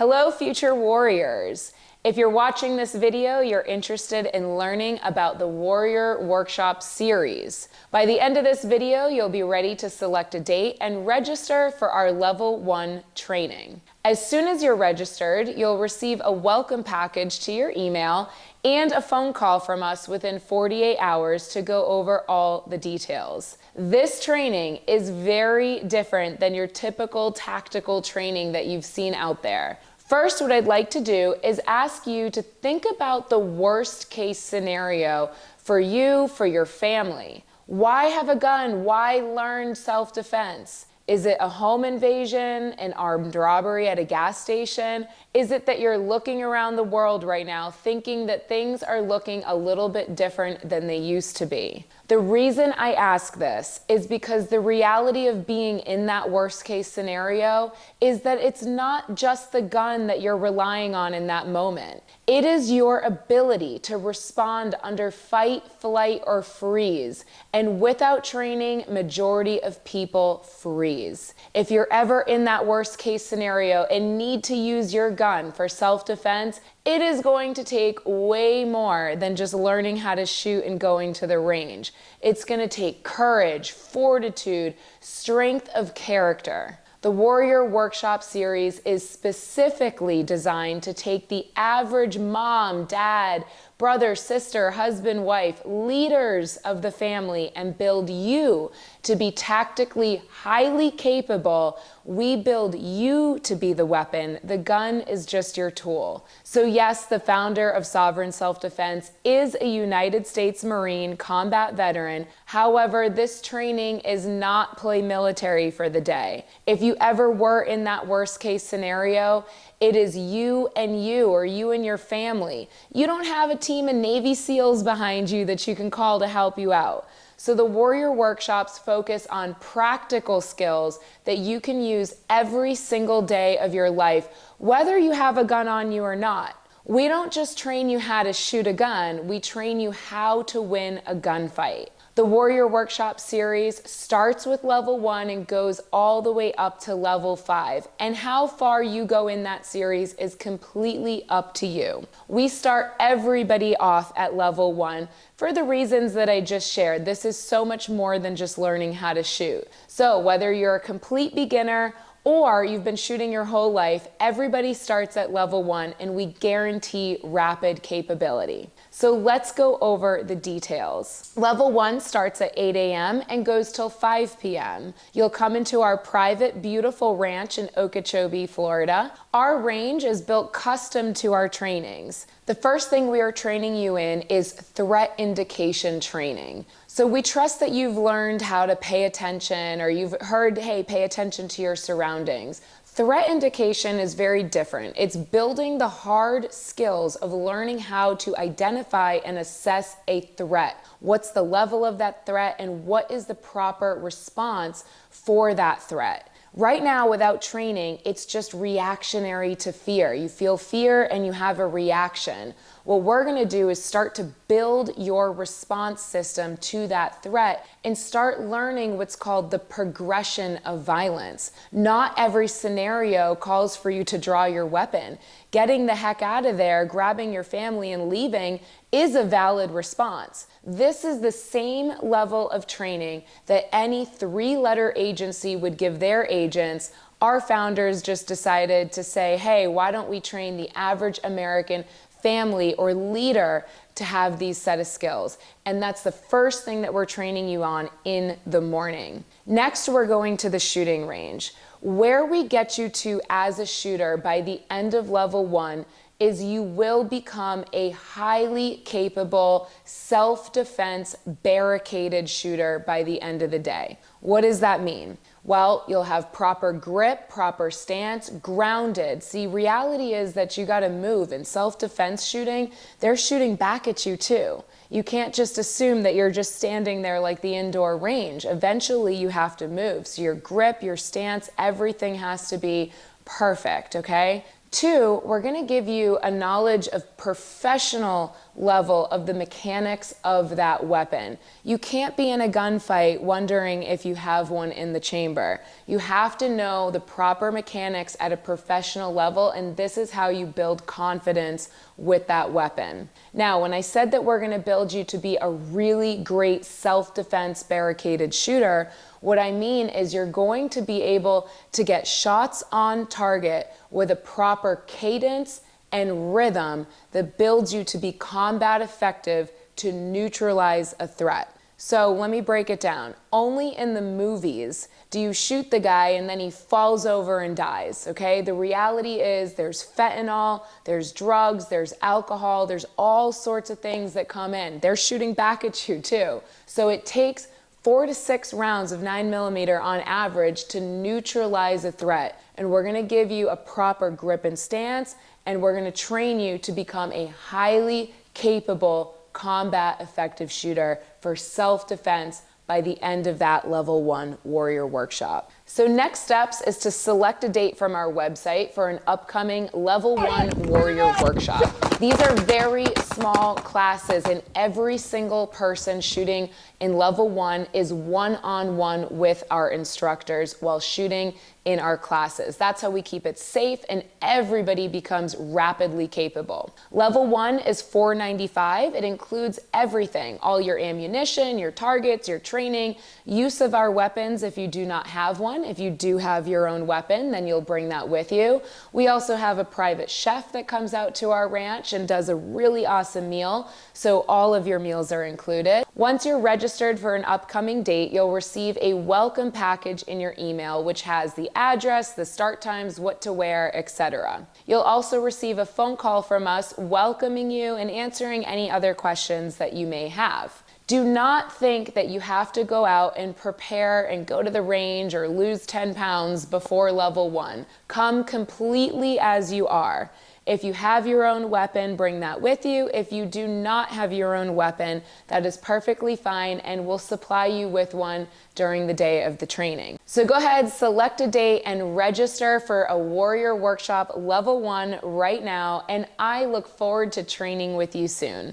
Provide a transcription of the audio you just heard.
Hello, future warriors. If you're watching this video, you're interested in learning about the Warrior Workshop series. By the end of this video, you'll be ready to select a date and register for our Level 1 training. As soon as you're registered, you'll receive a welcome package to your email and a phone call from us within 48 hours to go over all the details. This training is very different than your typical tactical training that you've seen out there. First, what I'd like to do is ask you to think about the worst case scenario for you, for your family. Why have a gun? Why learn self-defense? Is it a home invasion, an armed robbery at a gas station? Is it that you're looking around the world right now thinking that things are looking a little bit different than they used to be? The reason I ask this is because the reality of being in that worst case scenario is that it's not just the gun that you're relying on in that moment. It is your ability to respond under fight, flight, or freeze. And without training, majority of people freeze. If you're ever in that worst case scenario and need to use your gun for self-defense, it is going to take way more than just learning how to shoot and going to the range. It's going to take courage, fortitude, strength of character. The Warrior Workshop series is specifically designed to take the average mom, dad, brother, sister, husband, wife, leaders of the family, and build you to be tactically highly capable. We build you to be the weapon. The gun is just your tool. So yes, the founder of Sovereign Self-Defense is a United States Marine combat veteran. However, this training is not play military for the day. If you ever were in that worst case scenario, it is you and you, or you and your family. You don't have a team of Navy SEALs behind you that you can call to help you out. So the Warrior Workshops focus on practical skills that you can use every single day of your life, whether you have a gun on you or not. We don't just train you how to shoot a gun, we train you how to win a gunfight. The Warrior Workshop series starts with level 1 and goes all the way up to level 5. And how far you go in that series is completely up to you. We start everybody off at level 1 for the reasons that I just shared. This is so much more than just learning how to shoot. So whether you're a complete beginner or you've been shooting your whole life, everybody starts at level 1 and we guarantee rapid capability. So let's go over the details. Level 1 starts at 8 a.m. and goes till 5 p.m. You'll come into our private, beautiful ranch in Okeechobee, Florida. Our range is built custom to our trainings. The first thing we are training you in is threat indication training. So we trust that you've learned how to pay attention, or you've heard, hey, pay attention to your surroundings. Threat indication is very different. It's building the hard skills of learning how to identify and assess a threat. What's the level of that threat and what is the proper response for that threat? Right now, without training, it's just reactionary to fear. You feel fear and you have a reaction. What we're going to do is start to build your response system to that threat and start learning what's called the progression of violence. Not every scenario calls for you to draw your weapon. Getting the heck out of there, grabbing your family and leaving is a valid response. This is the same level of training that any 3-letter agency would give their agents. Our founders just decided to say, hey, why don't we train the average American family or leader to have these set of skills? And that's the first thing that we're training you on in the morning. Next, we're going to the shooting range. Where we get you to as a shooter by the end of level 1 is you will become a highly capable self-defense barricaded shooter by the end of the day. What does that mean? Well, you'll have proper grip, proper stance, grounded. See, reality is that you got to move. In self-defense shooting, they're shooting back at you too. You can't just assume that you're just standing there like the indoor range. Eventually, you have to move. So your grip, your stance, everything has to be perfect, okay? 2, we're gonna give you a knowledge of professional level of the mechanics of that weapon. You can't be in a gunfight wondering if you have one in the chamber. You have to know the proper mechanics at a professional level, and this is how you build confidence with that weapon. Now, when I said that we're gonna build you to be a really great self-defense barricaded shooter, what I mean is you're going to be able to get shots on target with a proper cadence and rhythm that builds you to be combat effective to neutralize a threat. So let me break it down. Only in the movies do you shoot the guy and then he falls over and dies, okay? The reality is there's fentanyl, there's drugs, there's alcohol, there's all sorts of things that come in. They're shooting back at you too. So it takes 4 to 6 rounds of 9mm on average to neutralize a threat. And we're gonna give you a proper grip and stance, and we're gonna train you to become a highly capable combat effective shooter for self-defense by the end of that level 1 warrior workshop. So next steps is to select a date from our website for an upcoming level 1 warrior workshop. These are very small classes, and every single person shooting in level 1 is one-on-one with our instructors while shooting in our classes. That's how we keep it safe and everybody becomes rapidly capable. Level 1 is $495. It includes everything, all your ammunition, your targets, your training, use of our weapons if you do not have one. If you do have your own weapon, then you'll bring that with you. We also have a private chef that comes out to our ranch and does a really awesome meal, so all of your meals are included. Once you're registered for an upcoming date, you'll receive a welcome package in your email, which has the address, the start times, what to wear, etc. You'll also receive a phone call from us welcoming you and answering any other questions that you may have. Do not think that you have to go out and prepare and go to the range or lose 10 pounds before level 1. Come completely as you are. If you have your own weapon, bring that with you. If you do not have your own weapon, that is perfectly fine, and we'll supply you with one during the day of the training. So go ahead, select a date, and register for a Warrior Workshop Level 1 right now, and I look forward to training with you soon.